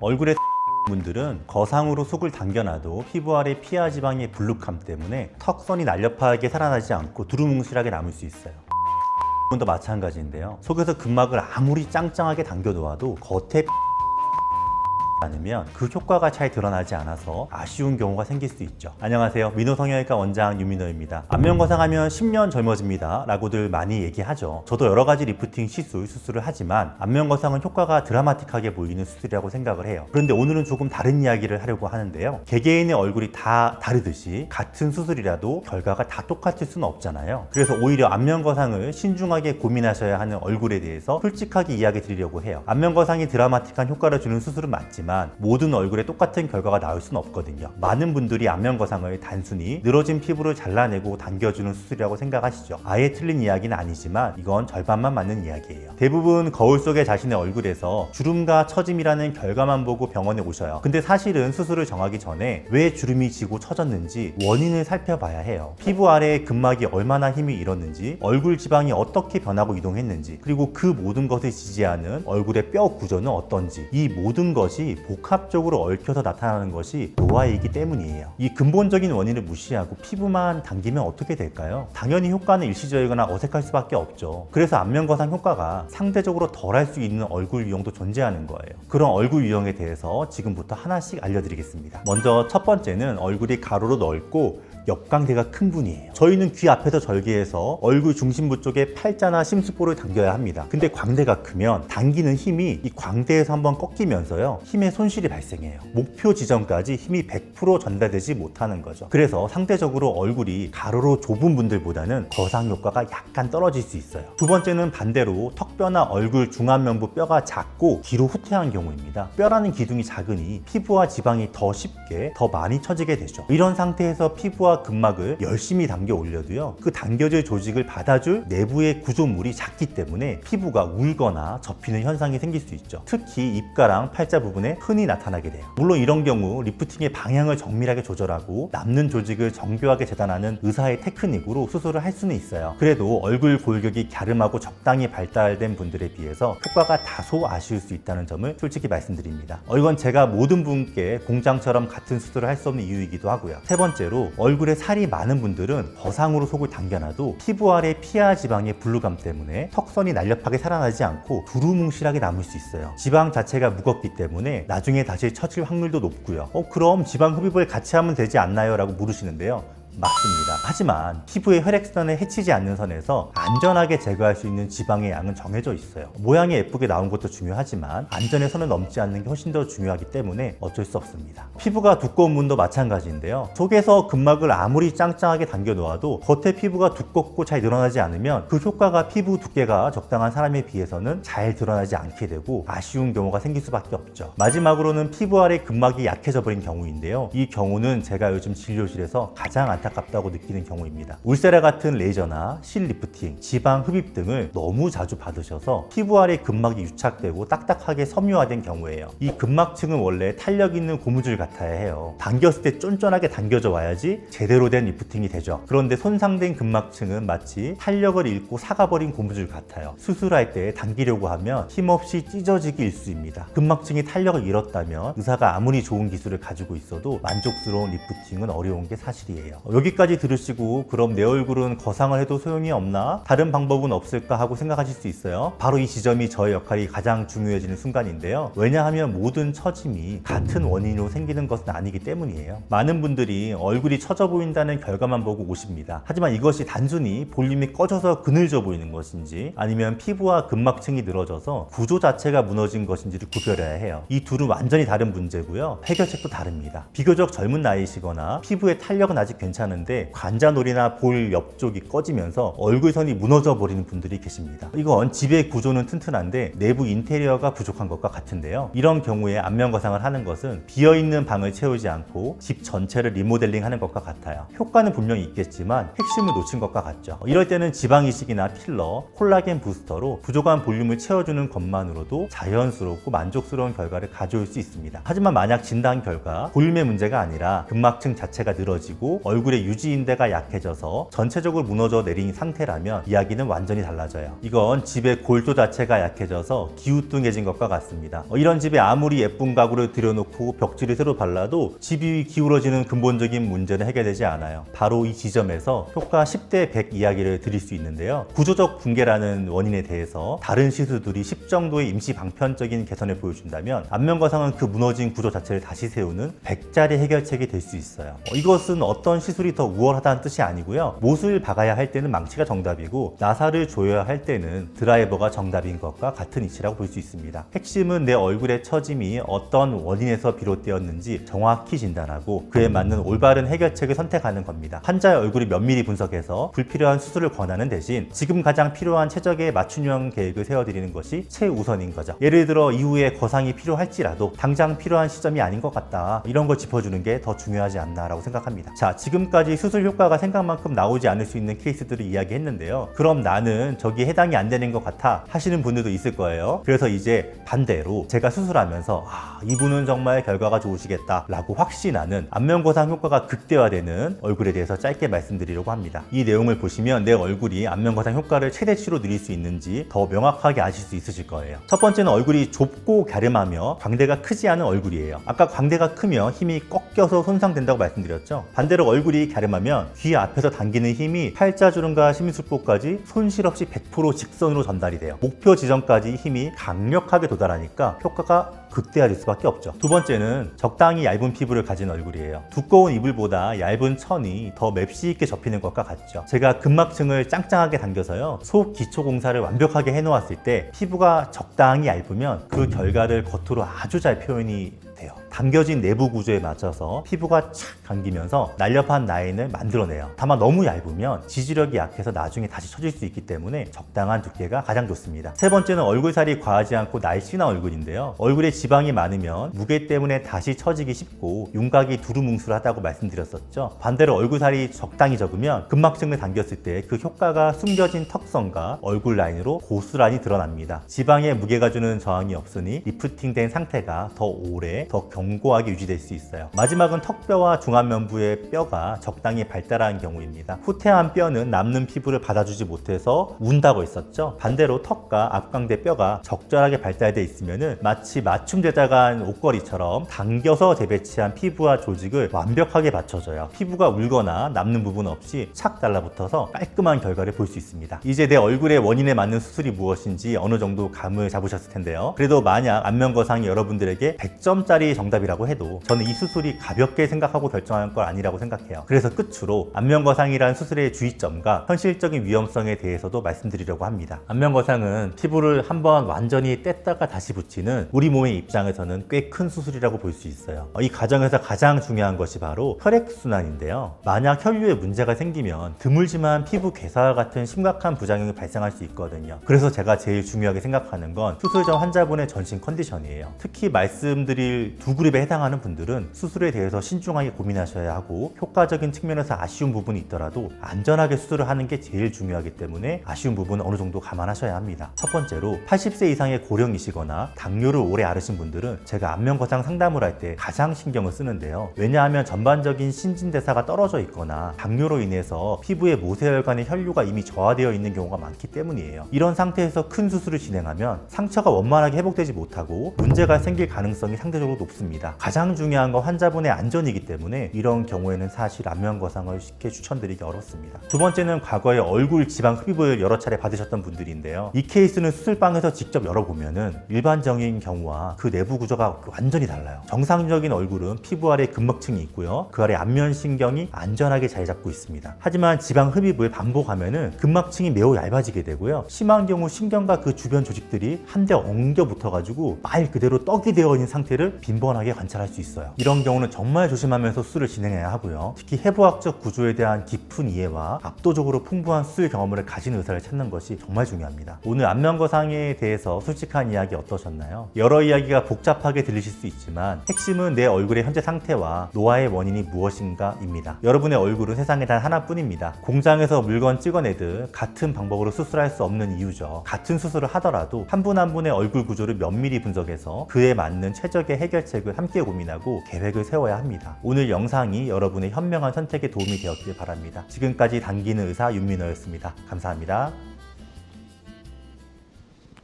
얼굴에 분들은 거상으로 속을 당겨놔도 피부 아래 피하 지방의 불룩함 때문에 턱선이 날렵하게 살아나지 않고 두루뭉실하게 남을 수 있어요. 도 마찬가지인데요. 속에서 근막을 아무리 짱짱하게 당겨놓아도 겉에 않으면 그 효과가 잘 드러나지 않아서 아쉬운 경우가 생길 수 있죠. 안녕하세요. 민호성형외과 원장 유민호입니다. 안면 거상하면 10년 젊어집니다 라고들 많이 얘기하죠. 저도 여러 가지 리프팅 수술을 하지만 안면 거상은 효과가 드라마틱하게 보이는 수술이라고 생각을 해요. 그런데 오늘은 조금 다른 이야기를 하려고 하는데요. 개개인의 얼굴이 다 다르듯이 같은 수술이라도 결과가 다 똑같을 수는 없잖아요. 그래서 오히려 안면 거상을 신중하게 고민하셔야 하는 얼굴에 대해서 솔직하게 이야기 드리려고 해요. 안면 거상이 드라마틱한 효과를 주는 수술은 맞지만 모든 얼굴에 똑같은 결과가 나올 수는 없거든요. 많은 분들이 안면 거상을 단순히 늘어진 피부를 잘라내고 당겨주는 수술이라고 생각하시죠. 아예 틀린 이야기는 아니지만 이건 절반만 맞는 이야기예요. 대부분 거울 속의 자신의 얼굴에서 주름과 처짐이라는 결과만 보고 병원에 오셔요. 근데 사실은 수술을 정하기 전에 왜 주름이 지고 처졌는지 원인을 살펴봐야 해요. 피부 아래에 근막이 얼마나 힘이 잃었는지, 얼굴 지방이 어떻게 변하고 이동했는지, 그리고 그 모든 것을 지지하는 얼굴의 뼈 구조는 어떤지, 이 모든 것이 복합적으로 얽혀서 나타나는 것이 노화이기 때문이에요. 이 근본적인 원인을 무시하고 피부만 당기면 어떻게 될까요? 당연히 효과는 일시적이거나 어색할 수밖에 없죠. 그래서 안면 거상 효과가 상대적으로 덜할 수 있는 얼굴 유형도 존재하는 거예요. 그런 얼굴 유형에 대해서 지금부터 하나씩 알려드리겠습니다. 먼저 첫 번째는 얼굴이 가로로 넓고 옆광대가 큰 분이에요. 저희는 귀 앞에서 절개해서 얼굴 중심부 쪽에 팔자나 심수보를 당겨야 합니다. 근데 광대가 크면 당기는 힘이 이 광대에서 한번 꺾이면서요, 힘의 손실이 발생해요. 목표 지점까지 힘이 100% 전달되지 못하는 거죠. 그래서 상대적으로 얼굴이 가로로 좁은 분들보다는 거상 효과가 약간 떨어질 수 있어요. 두 번째는 반대로 턱뼈나 얼굴 중안면부 뼈가 작고 뒤로 후퇴한 경우입니다. 뼈라는 기둥이 작으니 피부와 지방이 더 쉽게 더 많이 처지게 되죠. 이런 상태에서 피부와 근막을 열심히 당겨 올려도요, 그 당겨질 조직을 받아줄 내부의 구조물이 작기 때문에 피부가 울거나 접히는 현상이 생길 수 있죠. 특히 입가랑 팔자 부분에 흔히 나타나게 돼요. 물론 이런 경우 리프팅의 방향을 정밀하게 조절하고 남는 조직을 정교하게 재단하는 의사의 테크닉으로 수술을 할 수는 있어요. 그래도 얼굴 골격이 갸름하고 적당히 발달된 분들에 비해서 효과가 다소 아쉬울 수 있다는 점을 솔직히 말씀드립니다. 이건 제가 모든 분께 공장처럼 같은 수술을 할 수 없는 이유이기도 하고요. 세 번째로 얼굴에 살이 많은 분들은 거상으로 속을 당겨놔도 피부 아래 피하 지방의 불루감 때문에 턱선이 날렵하게 살아나지 않고 두루뭉실하게 남을 수 있어요. 지방 자체가 무겁기 때문에 나중에 다시 처질 확률도 높고요. 그럼 지방 흡입을 같이 하면 되지 않나요? 라고 물으시는데요. 맞습니다. 하지만 피부의 혈액순환을 해치지 않는 선에서 안전하게 제거할 수 있는 지방의 양은 정해져 있어요. 모양이 예쁘게 나온 것도 중요하지만 안전의 선을 넘지 않는 게 훨씬 더 중요하기 때문에 어쩔 수 없습니다. 피부가 두꺼운 분도 마찬가지인데요. 속에서 근막을 아무리 짱짱하게 당겨 놓아도 겉에 피부가 두껍고 잘 드러나지 않으면 그 효과가 피부 두께가 적당한 사람에 비해서는 잘 드러나지 않게 되고 아쉬운 경우가 생길 수밖에 없죠. 마지막으로는 피부 아래 근막이 약해져 버린 경우인데요. 이 경우는 제가 요즘 진료실에서 가장 안타깝다고 느끼는 경우입니다. 울세라 같은 레이저나 실 리프팅, 지방 흡입 등을 너무 자주 받으셔서 피부 아래 근막이 유착되고 딱딱하게 섬유화된 경우예요. 이 근막층은 원래 탄력 있는 고무줄 같아야 해요. 당겼을 때 쫀쫀하게 당겨져 와야지 제대로 된 리프팅이 되죠. 그런데 손상된 근막층은 마치 탄력을 잃고 사가버린 고무줄 같아요. 수술할 때 당기려고 하면 힘없이 찢어지기 일쑤입니다. 근막층이 탄력을 잃었다면 의사가 아무리 좋은 기술을 가지고 있어도 만족스러운 리프팅은 어려운 게 사실이에요. 여기까지 들으시고 그럼 내 얼굴은 거상을 해도 소용이 없나? 다른 방법은 없을까? 하고 생각하실 수 있어요. 바로 이 지점이 저의 역할이 가장 중요해지는 순간인데요. 왜냐하면 모든 처짐이 같은 원인으로 생기는 것은 아니기 때문이에요. 많은 분들이 얼굴이 처져 보인다는 결과만 보고 오십니다. 하지만 이것이 단순히 볼륨이 꺼져서 그늘져 보이는 것인지 아니면 피부와 근막층이 늘어져서 구조 자체가 무너진 것인지를 구별해야 해요. 이 둘은 완전히 다른 문제고요. 해결책도 다릅니다. 비교적 젊은 나이시거나 피부의 탄력은 아직 괜찮은데 관자놀이나 볼 옆쪽이 꺼지면서 얼굴선이 무너져 버리는 분들이 계십니다. 이건 집의 구조는 튼튼한데 내부 인테리어가 부족한 것과 같은데요. 이런 경우에 안면 거상을 하는 것은 비어있는 방을 채우지 않고 집 전체를 리모델링 하는 것과 같아요. 효과는 분명히 있겠지만 핵심을 놓친 것과 같죠. 이럴 때는 지방 이식이나 필러, 콜라겐 부스터로 부족한 볼륨을 채워주는 것만으로도 자연스럽고 만족스러운 결과를 가져올 수 있습니다. 하지만 만약 진단 결과 볼륨의 문제가 아니라 근막층 자체가 늘어지고 얼굴에 얼굴의 유지인대가 약해져서 전체적으로 무너져 내린 상태라면 이야기는 완전히 달라져요. 이건 집의 골조 자체가 약해져서 기우뚱해진 것과 같습니다. 이런 집에 아무리 예쁜 가구를 들여놓고 벽지를 새로 발라도 집이 기울어지는 근본적인 문제는 해결되지 않아요. 바로 이 지점에서 효과 10대 100 이야기를 드릴 수 있는데요. 구조적 붕괴라는 원인에 대해서 다른 시술들이 10 정도의 임시 방편적인 개선을 보여준다면 안면거상은 그 무너진 구조 자체를 다시 세우는 100짜리 해결책이 될 수 있어요. 이것은 어떤 시술이 더 우월하다는 뜻이 아니고요. 못을 박아야 할 때는 망치가 정답이고 나사를 조여야 할 때는 드라이버가 정답인 것과 같은 이치라고 볼 수 있습니다. 핵심은 내 얼굴의 처짐이 어떤 원인에서 비롯되었는지 정확히 진단하고 그에 맞는 올바른 해결책을 선택하는 겁니다. 환자의 얼굴을 면밀히 분석해서 불필요한 수술을 권하는 대신 지금 가장 필요한 최적의 맞춤형 계획을 세워드리는 것이 최우선인 거죠. 예를 들어 이후에 거상이 필요할지라도 당장 필요한 시점이 아닌 것 같다. 이런 걸 짚어주는 게 더 중요하지 않나라고 생각합니다. 자, 지금까지 수술 효과가 생각만큼 나오지 않을 수 있는 케이스들을 이야기했는데요. 그럼 나는 저기에 해당이 안 되는 것 같아 하시는 분들도 있을 거예요. 그래서 이제 반대로 제가 수술하면서 이분은 정말 결과가 좋으시겠다 라고 확신하는 안면거상 효과가 극대화되는 얼굴에 대해서 짧게 말씀드리려고 합니다. 이 내용을 보시면 내 얼굴이 안면거상 효과를 최대치로 누릴 수 있는지 더 명확하게 아실 수 있으실 거예요. 첫 번째는 얼굴이 좁고 갸름하며 광대가 크지 않은 얼굴이에요. 아까 광대가 크면 힘이 꺾여서 손상된다고 말씀드렸죠. 반대로 얼굴이 갸름하면 귀 앞에서 당기는 힘이 팔자주름과 심술보까지 손실 없이 100% 직선으로 전달이 돼요. 목표 지점까지 힘이 강력하게 도달하니까 효과가 극대화될 수밖에 없죠. 두 번째는 적당히 얇은 피부를 가진 얼굴이에요. 두꺼운 이불보다 얇은 천이 더 맵시 있게 접히는 것과 같죠. 제가 근막층을 짱짱하게 당겨서요. 속 기초 공사를 완벽하게 해놓았을 때 피부가 적당히 얇으면 그 결과를 겉으로 아주 잘 표현이 돼요. 당겨진 내부 구조에 맞춰서 피부가 착 당기면서 날렵한 라인을 만들어내요. 다만 너무 얇으면 지지력이 약해서 나중에 다시 처질 수 있기 때문에 적당한 두께가 가장 좋습니다. 세 번째는 얼굴살이 과하지 않고 날씬한 얼굴인데요. 얼굴에 지방이 많으면 무게 때문에 다시 처지기 쉽고 윤곽이 두루뭉술하다고 말씀드렸었죠. 반대로 얼굴살이 적당히 적으면 근막층을 당겼을 때 그 효과가 숨겨진 턱선과 얼굴 라인으로 고스란히 드러납니다. 지방의 무게가 주는 저항이 없으니 리프팅된 상태가 더 오래 더 견고하게 유지될 수 있어요. 마지막은 턱뼈와 중안면부의 뼈가 적당히 발달한 경우입니다. 후퇴한 뼈는 남는 피부를 받아주지 못해서 운다고 했었죠. 반대로 턱과 앞광대 뼈가 적절하게 발달되어 있으면 마치 맞춤 제작한 옷걸이처럼 당겨서 재배치한 피부와 조직을 완벽하게 받쳐줘요. 피부가 울거나 남는 부분 없이 착 달라붙어서 깔끔한 결과를 볼 수 있습니다. 이제 내 얼굴의 원인에 맞는 수술이 무엇인지 어느 정도 감을 잡으셨을 텐데요. 그래도 만약 안면거상이 여러분들에게 100점짜리 정답이라고 해도 저는 이 수술이 가볍게 생각하고 결정한 건 아니라고 생각해요. 그래서 끝으로 안면거상이란 수술의 주의점과 현실적인 위험성에 대해서도 말씀드리려고 합니다. 안면거상은 피부를 한번 완전히 뗐다가 다시 붙이는 우리 몸의 입장에서는 꽤 큰 수술이라고 볼 수 있어요. 이 과정에서 가장 중요한 것이 바로 혈액순환인데요. 만약 혈류에 문제가 생기면 드물지만 피부 괴사와 같은 심각한 부작용이 발생할 수 있거든요. 그래서 제가 제일 중요하게 생각하는 건 수술 전 환자분의 전신 컨디션이에요. 특히 말씀드릴 두 그룹에 해당하는 분들은 수술에 대해서 신중하게 고민하셔야 하고 효과적인 측면에서 아쉬운 부분이 있더라도 안전하게 수술을 하는 게 제일 중요하기 때문에 아쉬운 부분은 어느 정도 감안하셔야 합니다. 첫 번째로 80세 이상의 고령이시거나 당뇨를 오래 앓으신 분들은 제가 안면거상 상담을 할 때 가장 신경을 쓰는데요. 왜냐하면 전반적인 신진대사가 떨어져 있거나 당뇨로 인해서 피부의 모세혈관의 혈류가 이미 저하되어 있는 경우가 많기 때문이에요. 이런 상태에서 큰 수술을 진행하면 상처가 원만하게 회복되지 못하고 문제가 생길 가능성이 상대적으로 높습니다. 가장 중요한 건 환자분의 안전이기 때문에 이런 경우에는 사실 안면거상을 쉽게 추천드리기 어렵습니다. 두 번째는 과거에 얼굴 지방 흡입을 여러 차례 받으셨던 분들인데요. 이 케이스는 수술방에서 직접 열어보면은 일반적인 경우와 그 내부 구조가 완전히 달라요. 정상적인 얼굴은 피부 아래 근막층이 있고요. 그 아래 안면신경이 안전하게 자리 잡고 있습니다. 하지만 지방 흡입을 반복하면은 근막층이 매우 얇아지게 되고요. 심한 경우 신경과 그 주변 조직들이 한데 엉겨 붙어가지고 말 그대로 떡이 되어 있는 상태를 빈번하게 관찰할 수 있어요. 이런 경우는 정말 조심하면서 수술을 진행해야 하고요. 특히 해부학적 구조에 대한 깊은 이해와 압도적으로 풍부한 수술 경험을 가진 의사를 찾는 것이 정말 중요합니다. 오늘 안면거상에 대해서 솔직한 이야기 어떠셨나요? 여러 이야기가 복잡하게 들리실 수 있지만 핵심은 내 얼굴의 현재 상태와 노화의 원인이 무엇인가입니다. 여러분의 얼굴은 세상에 단 하나뿐입니다. 공장에서 물건 찍어내듯 같은 방법으로 수술할 수 없는 이유죠. 같은 수술을 하더라도 한 분 한 분의 얼굴 구조를 면밀히 분석해서 그에 맞는 최적의 해결책을 방법을 함께 고민하고 계획을 세워야 합니다. 오늘 영상이 여러분의 현명한 선택에 도움이 되었길 바랍니다. 지금까지 당기는 의사 윤민호였습니다. 감사합니다.